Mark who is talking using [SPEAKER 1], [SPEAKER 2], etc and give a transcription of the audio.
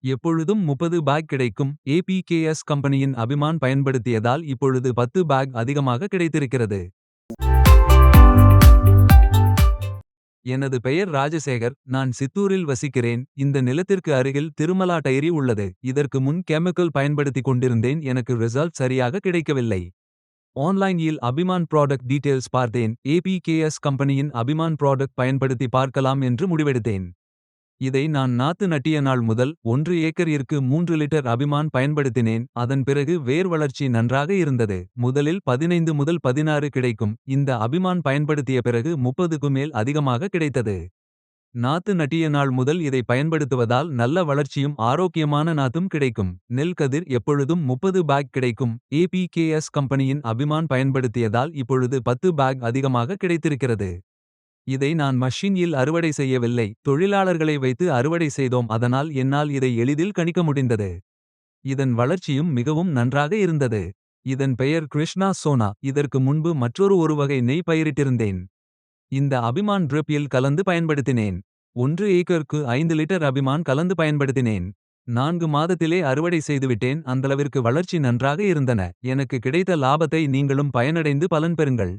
[SPEAKER 1] எப்பொழுதும் 30 பேக் கிடைக்கும். ஏபிகேஎஸ் கம்பெனியின் அபிமான் பயன்படுத்தியதால் இப்பொழுது 10 பேக் அதிகமாக கிடைத்திருக்கிறது. எனது பெயர் ராஜசேகர். நான் சித்தூரில் வசிக்கிறேன். இந்த நிலத்திற்கு அருகில் திருமலா டைரி உள்ளது. இதற்கு முன் கெமிக்கல் பயன்படுத்திக் கொண்டிருந்தேன். எனக்கு ரிசல்ட் சரியாக கிடைக்கவில்லை. ஆன்லைனில் அபிமான் ப்ராடக்ட் டீட்டெயில்ஸ் பார்த்தேன். ஏபிகேஎஸ் கம்பெனியின் அபிமான் ப்ராடக்ட் பயன்படுத்தி பார்க்கலாம் என்று முடிவெடுத்தேன். இதை நான் நாத்து நட்டிய நாள் முதல் 1 ஏக்கரிற்கு 3 லிட்டர் அபிமான் பயன்படுத்தினேன். அதன் பிறகு வேர் வளர்ச்சி நன்றாக இருந்தது. முதலில் 15 முதல் 16 கிடைக்கும். இந்த அபிமான் பயன்படுத்திய பிறகு 30க்கு மேல் அதிகமாக கிடைத்தது. நாத்து நட்டிய நாள் முதல் இதை பயன்படுத்துவதால் நல்ல வளர்ச்சியும் ஆரோக்கியமான நாத்தும் கிடைக்கும். நெல் கதிர் எப்பொழுதும் 30 பேக் கிடைக்கும். ஏபிகேஎஸ் கம்பெனியின் அபிமான் பயன்படுத்தியதால் இப்பொழுது 10 பேக் அதிகமாக கிடைத்திருக்கிறது. இதை நான் மஷீனில் அறுவடை செய்யவில்லை. தொழிலாளர்களை வைத்து அறுவடை செய்தோம். அதனால் என்னால் இதை எளிதில் கணிக்க முடிந்தது. இதன் வளர்ச்சியும் மிகவும் நன்றாக இருந்தது. இதன் பெயர் கிருஷ்ணா சோனா. இதற்கு முன்பு ஒரு வகை நெய் பயிரிட்டிருந்தேன். இந்த அபிமான் ட்ரிப்பில் கலந்து பயன்படுத்தினேன். 1 ஏக்கருக்கு 5 லிட்டர் அபிமான் கலந்து பயன்படுத்தினேன். 4 மாதத்திலே அறுவடை செய்துவிட்டேன். அந்தளவிற்கு வளர்ச்சி நன்றாக இருந்தன. எனக்கு கிடைத்த லாபத்தை நீங்களும் பயனடைந்து பலன் பெறுங்கள்.